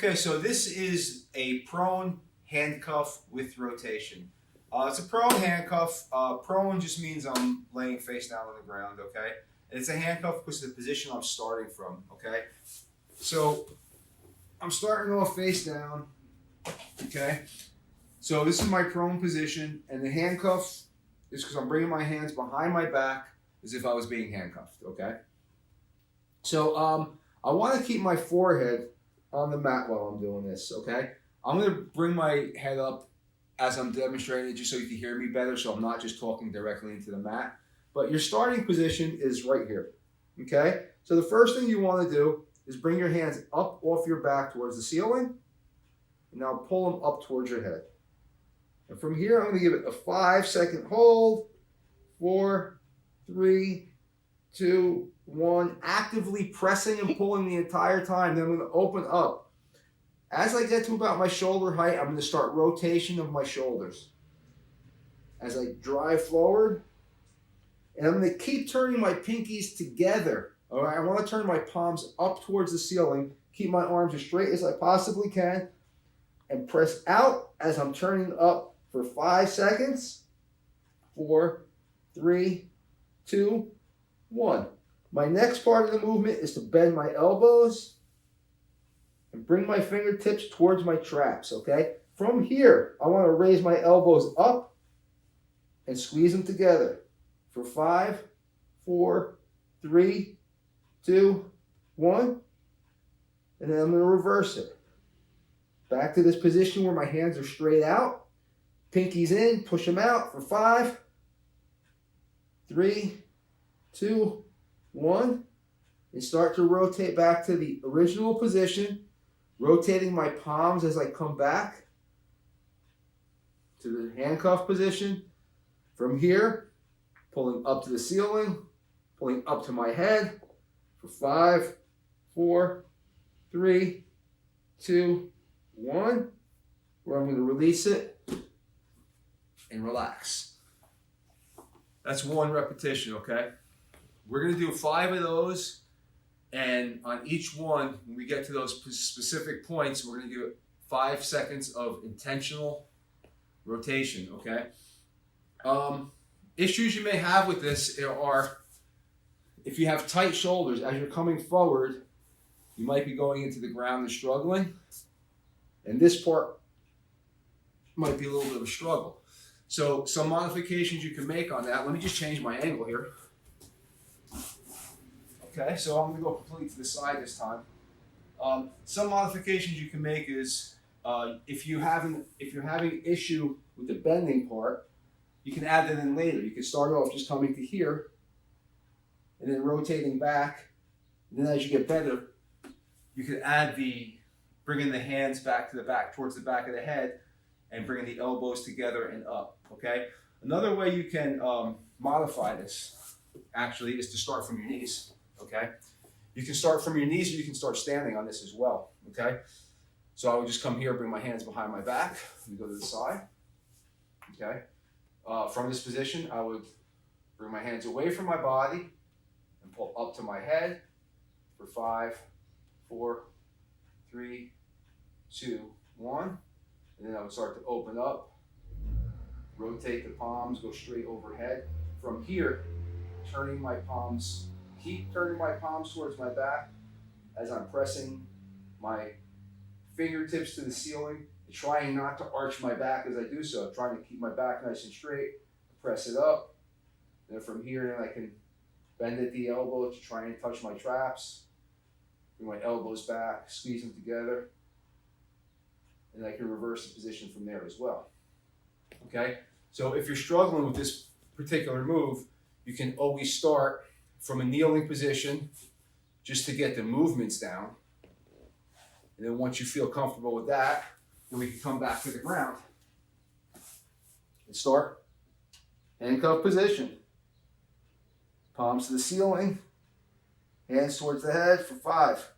Okay, so this is a prone handcuff with rotation. It's a prone handcuff. Prone just means I'm laying face down on the ground, okay? And it's a handcuff because of the position I'm starting from, okay? So I'm starting off face down, okay? So this is my prone position, and the handcuff is because I'm bringing my hands behind my back as if I was being handcuffed, okay? So I want to keep my forehead on the mat while I'm doing this, okay? I'm going to bring my head up as I'm demonstrating it just so you can hear me better, so I'm not just talking directly into the mat. But your starting position is right here, okay? So the first thing you want to do is bring your hands up off your back towards the ceiling, and now pull them up towards your head. And from here, I'm going to give it a 5-second hold. 4, 3, 2, 1. Actively pressing and pulling the entire time. Then I'm going to open up. As I get to about my shoulder height, I'm going to start rotation of my shoulders. As I drive forward, and I'm going to keep turning my pinkies together. All right, I want to turn my palms up towards the ceiling, keep my arms as straight as I possibly can, and press out as I'm turning up for 5 seconds. 4, 3, 2, 1. My next part of the movement is to bend my elbows and bring my fingertips towards my traps, okay? From here, I want to raise my elbows up and squeeze them together for 5, 4, 3, 2, 1. And then I'm going to reverse it. Back to this position where my hands are straight out. Pinkies in, push them out for 5, 3, 2, 1. And start to rotate back to the original position, rotating my palms as I come back to the handcuff position. From here, pulling up to the ceiling, pulling up to my head for 5, 4, 3, 2, 1. Where I'm going to release it and relax. That's 1 repetition, okay? We're going to do 5 of those, and on each one, when we get to those specific points, we're going to do 5 seconds of intentional rotation, okay? Issues you may have with this are if you have tight shoulders, as you're coming forward, you might be going into the ground and struggling, and this part might be a little bit of a struggle. So some modifications you can make on that. Let me just change my angle here. Okay, so I'm going to go completely to the side this time. Some modifications you can make is if you're having issue with the bending part, you can add that in later. You can start off just coming to here and then rotating back. And then as you get better, you can add bringing the hands back to the back, towards the back of the head, and bringing the elbows together and up, okay? Another way you can modify this, actually, is to start from your knees, okay? You can start from your knees, or you can start standing on this as well, okay? So I would just come here, bring my hands behind my back, and go to the side, okay? From this position, I would bring my hands away from my body and pull up to my head for 5, 4, 3, 2, 1. And then I would start to open up, rotate the palms, go straight overhead. From here, turning my palms, keep turning my palms towards my back as I'm pressing my fingertips to the ceiling, and trying not to arch my back as I do so, trying to keep my back nice and straight, press it up. And then from here, then I can bend at the elbow to try and touch my traps, bring my elbows back, squeeze them together. And I can reverse the position from there as well. Okay? So if you're struggling with this particular move, you can always start from a kneeling position just to get the movements down. And then once you feel comfortable with that, then we can come back to the ground and start handcuff position. Palms to the ceiling, hands towards the head for 5.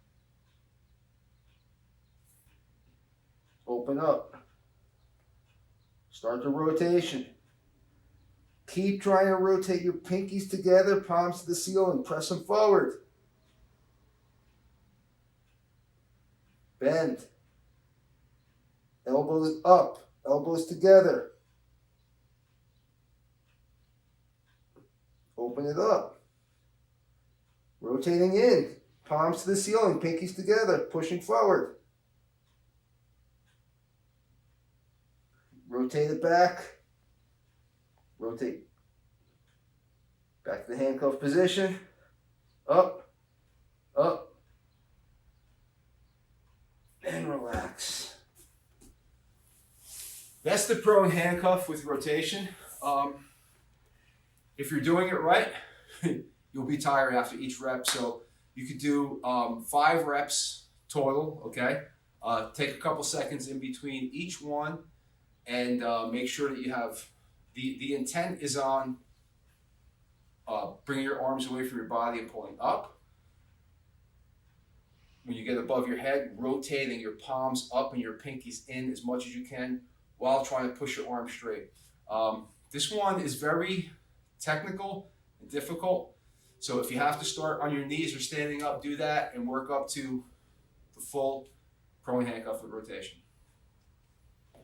Open up. Start the rotation. Keep trying to rotate your pinkies together, palms to the ceiling. Press them forward. Bend. elbows up, elbows together. Open it up. Rotating in, palms to the ceiling, pinkies together, pushing forward. Rotate it back. Rotate back to the handcuff position. Up, up, and relax. That's the prone handcuff with rotation. If you're doing it right, you'll be tired after each rep. So you could do 5 reps total, okay? Take a couple seconds in between each one and make sure that you have, the intent is on bringing your arms away from your body and pulling up. When you get above your head, rotating your palms up and your pinkies in as much as you can while trying to push your arms straight. This one is very technical and difficult. So if you have to start on your knees or standing up, do that and work up to the full prone handcuff with rotation.